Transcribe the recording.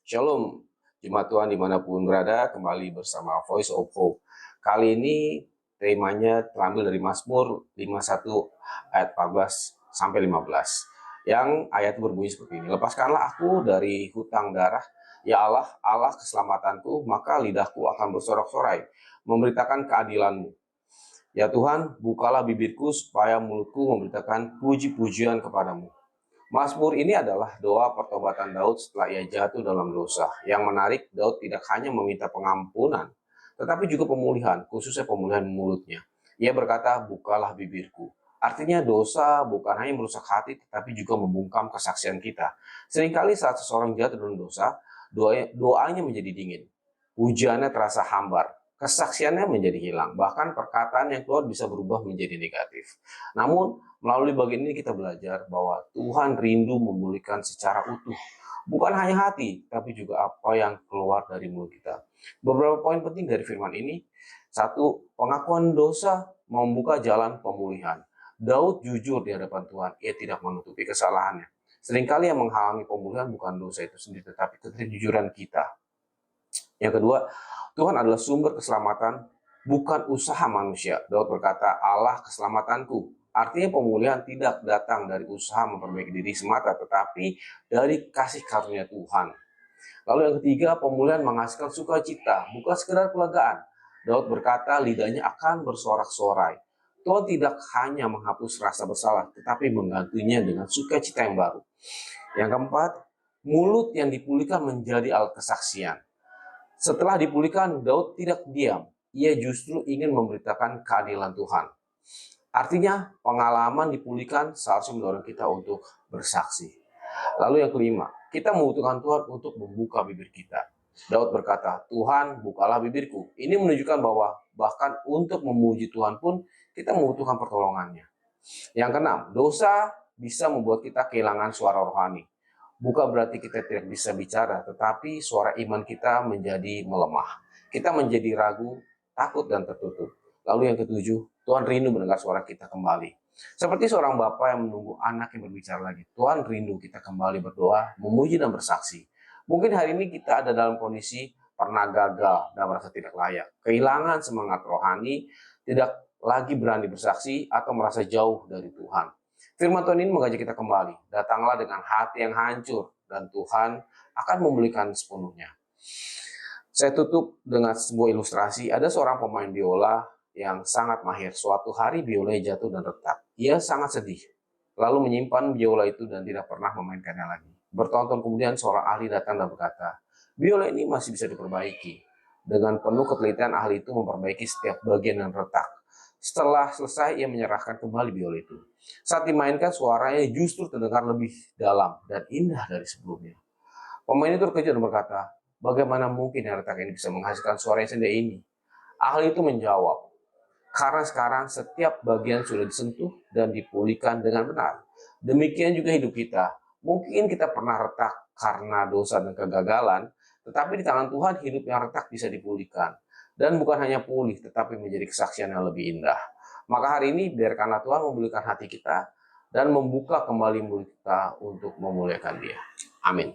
Shalom, jemaat Tuhan dimanapun berada, kembali bersama Voice of Hope. Kali ini temanya terambil dari Mazmur 51 ayat 14 sampai 15. Yang ayat berbunyi seperti ini, lepaskanlah aku dari hutang darah, ya Allah, Allah keselamatanku, maka lidahku akan bersorak-sorai, memberitakan keadilanmu. Ya Tuhan, bukalah bibirku supaya mulutku memberitakan puji-pujian kepadamu. Mazmur ini adalah doa pertobatan Daud setelah ia jatuh dalam dosa. Yang menarik, Daud tidak hanya meminta pengampunan, tetapi juga pemulihan, khususnya pemulihan mulutnya. Ia berkata, bukalah bibirku. Artinya dosa bukan hanya merusak hati, tetapi juga membungkam kesaksian kita. Seringkali saat seseorang jatuh dalam dosa, doanya menjadi dingin. Pujiannya terasa hambar, kesaksiannya menjadi hilang, bahkan perkataan yang keluar bisa berubah menjadi negatif. Namun, melalui bagian ini kita belajar bahwa Tuhan rindu memulihkan secara utuh, bukan hanya hati, tapi juga apa yang keluar dari mulut kita. Beberapa poin penting dari firman ini. Satu, pengakuan dosa membuka jalan pemulihan. Daud jujur di hadapan Tuhan, ia tidak menutupi kesalahannya. Seringkali yang menghalangi pemulihan bukan dosa itu sendiri, tetapi kejujuran kita. Yang kedua, Tuhan adalah sumber keselamatan, bukan usaha manusia. Daud berkata, Allah keselamatanku. Artinya pemulihan tidak datang dari usaha memperbaiki diri semata, tetapi dari kasih karunia Tuhan. Lalu yang ketiga, pemulihan menghasilkan sukacita, bukan sekedar kelegaan. Daud berkata, lidahnya akan bersorak-sorai. Tuhan tidak hanya menghapus rasa bersalah, tetapi menggantinya dengan sukacita yang baru. Yang keempat, mulut yang dipulihkan menjadi alat kesaksian. Setelah dipulihkan, Daud tidak diam. Ia justru ingin memberitakan keadilan Tuhan. Artinya, pengalaman dipulihkan seharusnya mendorong kita untuk bersaksi. Lalu yang kelima, kita membutuhkan Tuhan untuk membuka bibir kita. Daud berkata, Tuhan bukalah bibirku. Ini menunjukkan bahwa bahkan untuk memuji Tuhan pun kita membutuhkan pertolongannya. Yang keenam, dosa bisa membuat kita kehilangan suara rohani. Bukan berarti kita tidak bisa bicara, tetapi suara iman kita menjadi melemah. Kita menjadi ragu, takut, dan tertutup. Lalu yang ketujuh, Tuhan rindu mendengar suara kita kembali. Seperti seorang bapa yang menunggu anak yang berbicara lagi. Tuhan rindu kita kembali berdoa, memuji, dan bersaksi. Mungkin hari ini kita ada dalam kondisi pernah gagal dan merasa tidak layak. Kehilangan semangat rohani, tidak lagi berani bersaksi, atau merasa jauh dari Tuhan. Firman Tuhan ini mengajak kita kembali. Datanglah dengan hati yang hancur dan Tuhan akan memulihkan sepenuhnya. Saya tutup dengan sebuah ilustrasi. Ada seorang pemain biola yang sangat mahir. Suatu hari biolanya jatuh dan retak. Ia sangat sedih. Lalu menyimpan biola itu dan tidak pernah memainkannya lagi. Bertahun-tahun kemudian seorang ahli datang dan berkata, biola ini masih bisa diperbaiki. Dengan penuh ketelitian ahli itu memperbaiki setiap bagian yang retak. Setelah selesai, ia menyerahkan kembali biola itu. Saat dimainkan, suaranya justru terdengar lebih dalam dan indah dari sebelumnya. Pemain itu terkejut dan berkata, bagaimana mungkin yang retak ini bisa menghasilkan suara yang seindah ini? Ahli itu menjawab, karena sekarang setiap bagian sudah disentuh dan dipulihkan dengan benar. Demikian juga hidup kita. Mungkin kita pernah retak karena dosa dan kegagalan, tetapi di tangan Tuhan hidup yang retak bisa dipulihkan. Dan bukan hanya pulih, tetapi menjadi kesaksian yang lebih indah. Maka hari ini biarkanlah Tuhan memulihkan hati kita dan membuka kembali mulut kita untuk memuliakan Dia. Amin.